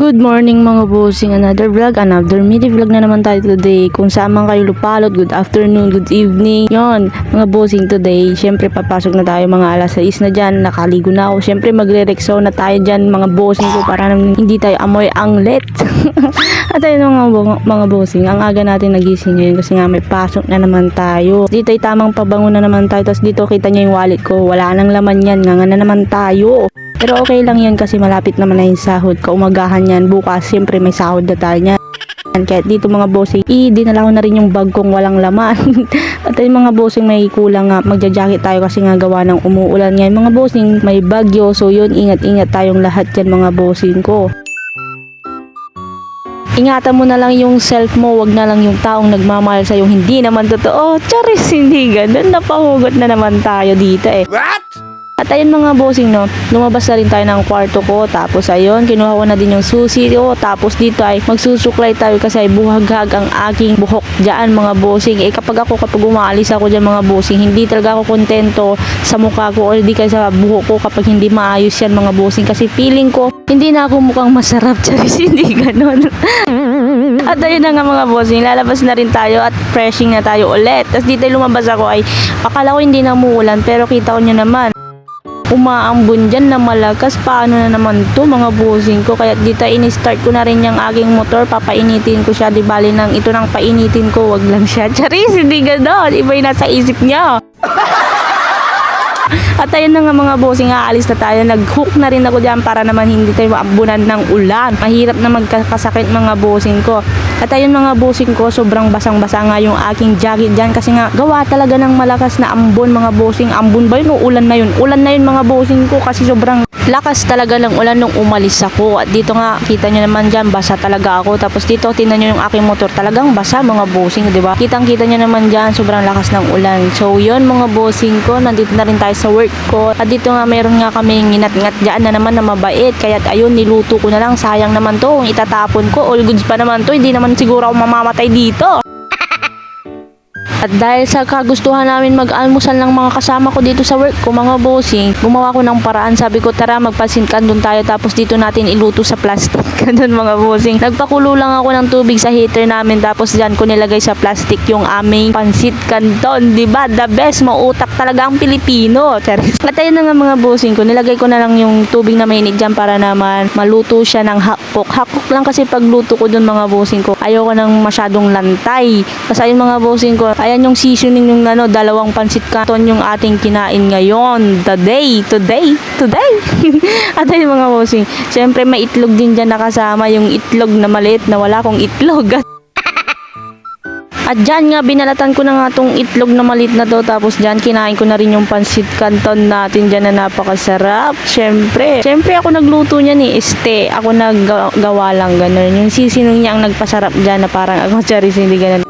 Good morning mga bossing, another vlog, another mini vlog na naman tayo today. Kung saan man kayo lupalot, good afternoon, good evening. Yon, mga bossing today, syempre papasok na tayo mga alas 6 na dyan, nakaligo na ako. Syempre magre-rexo na tayo dyan mga bossing ko para hindi tayo amoy anglet. At ayun mga bossing, ang aga natin nagising ngayon kasi nga may pasok na naman tayo. Dito ay tamang pabango na naman tayo, tapos dito kita nyo yung wallet ko, wala nang laman yan, nga na naman tayo. Pero okay lang yan kasi malapit naman na yung sahod. Kaumagahan yan. Bukas, siyempre may sahod na tayo niyan. Kaya dito mga bossing, dinala ko na rin yung bag kong walang laman. At yung mga bossing may kulang nga. Magja-jacket tayo kasi nga gawa ng umuulan ngayon. Mga bossing, may bagyo. So yun, ingat-ingat tayong lahat dyan mga bossing ko. Ingatan mo na lang yung self mo, wag na lang yung taong nagmamahal sa'yo. Hindi naman totoo. Charis, hindi ganun. Napahugot na naman tayo dito eh. What? At ayun mga bossing, no, lumabas na rin tayo ng kwarto ko. Tapos ayun, kinuha ko na din yung susi ko. Tapos dito ay magsusuklay tayo kasi ay buhaghag ang aking buhok dyan mga bossing. Kapag umaalis ako dyan mga bossing, hindi talaga ako kontento sa mukha ko o hindi kasi sa buhok ko kapag hindi maayos yan mga bossing. Kasi feeling ko, hindi na ako mukhang masarap. Charis, hindi ganon. At ayun na nga mga bossing, lalabas na rin tayo at freshing na tayo ulit. Tapos dito lumabas ako ay, akala ko hindi na umuulan pero kita ko nyo naman. Umaambon dyan na malakas. Paano na naman to mga bossing ko? Kaya dito in-start ko na rin yung aking motor. Papainitin ko siya. Di bali nang ito nang painitin ko. Wag lang siya. Charis, hindi gano'n. Iba yung nasa isip niya. At ayun na nga mga bossing, aalis na tayo. Nag-hook na rin ako dyan para naman hindi tayo maambunan ng ulan. Mahirap na magkasakit mga bossing ko. At ayun mga bossing ko, sobrang basang-basa nga yung aking jacket dyan. Kasi nga, gawa talaga ng malakas na ambon mga bossing. Ambon ba yun o ulan na yun? Ulan na yun mga bossing ko kasi sobrang lakas talaga ng ulan nung umalis ako. At dito nga, kita nyo naman dyan, basa talaga ako. Tapos dito, tingnan nyo yung aking motor. Talagang basa mga bossing, diba? Kitang-kita nyo naman dyan, sobrang lakas ng ulan. So yun mga bossing ko, nandito na rin tayo sa work ko. At dito nga, mayroon nga kami nginat-ngat dyan na naman na mabait. Kaya ayun, niluto ko na lang. Sayang naman to, kung itatapon ko. All goods pa naman to, hindi naman siguro ako mamamatay dito. At dahil sa kagustuhan namin mag-almusal ng mga kasama ko dito sa work ko mga bossing, gumawa ko ng paraan. Sabi ko tara magpansit canton tayo tapos dito natin iluto sa plastic. Ganun mga bossing. Nagpakulo lang ako ng tubig sa heater namin tapos dyan ko nilagay sa plastic yung aming pansit canton. Diba? The best. Mautak talaga ang Pilipino. At ayun na nga mga bossing ko. Nilagay ko na lang yung tubig na mainit dyan para naman maluto siya ng hakok. Hakok lang kasi pagluto ko dun mga bossing ko. Ayoko ng masyadong lantay. Kasi ayun mga bossing ko. Ayan yung seasoning yung dalawang pansit canton yung ating kinain ngayon. Today. At ayun mga bossing. Siyempre may itlog din dyan nakasama. Yung itlog na maliit na wala kong itlog. At dyan nga, binalatan ko na nga tong itlog na maliit na to. Tapos dyan, kinain ko na rin yung pansit canton natin dyan na napakasarap. Siyempre ako nagluto niya ni Este. Ako naggawa lang ganun. Yung seasoning niya ang nagpasarap dyan na parang ako Charis, hindi ganun.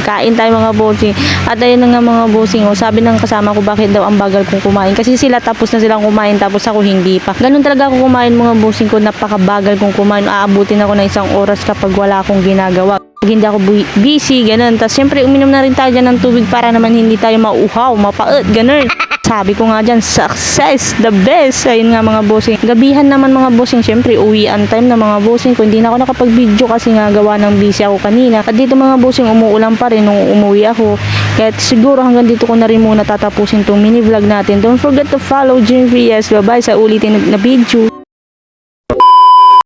Kain tayo mga bossing. At ayun na nga mga bossing, sabi ng kasama ko bakit daw ang bagal kong kumain. Kasi sila tapos na silang kumain tapos ako hindi pa. Ganun talaga ako kumain mga bossing ko, napakabagal kong kumain. Aabutin ako ng 1 oras kapag wala akong ginagawa. Pag hindi ako busy, ganun. Tapos syempre uminom na rin tayo dyan ng tubig para naman hindi tayo mauhaw, mapaot, ganun. Sabi ko nga dyan, success, the best. Ayun nga mga bossing. Gabihan naman mga bossing, syempre uwian time na mga bossing. Kung hindi na ako nakapag-video kasi nga gawa ng busy ako kanina. At dito mga bossing, umuulan pa rin nung umuwi ako. Kaya siguro hanggang dito ko na rin muna tatapusin tong mini vlog natin. Don't forget to follow Jim Reyes. Bye-bye sa ulitin na video.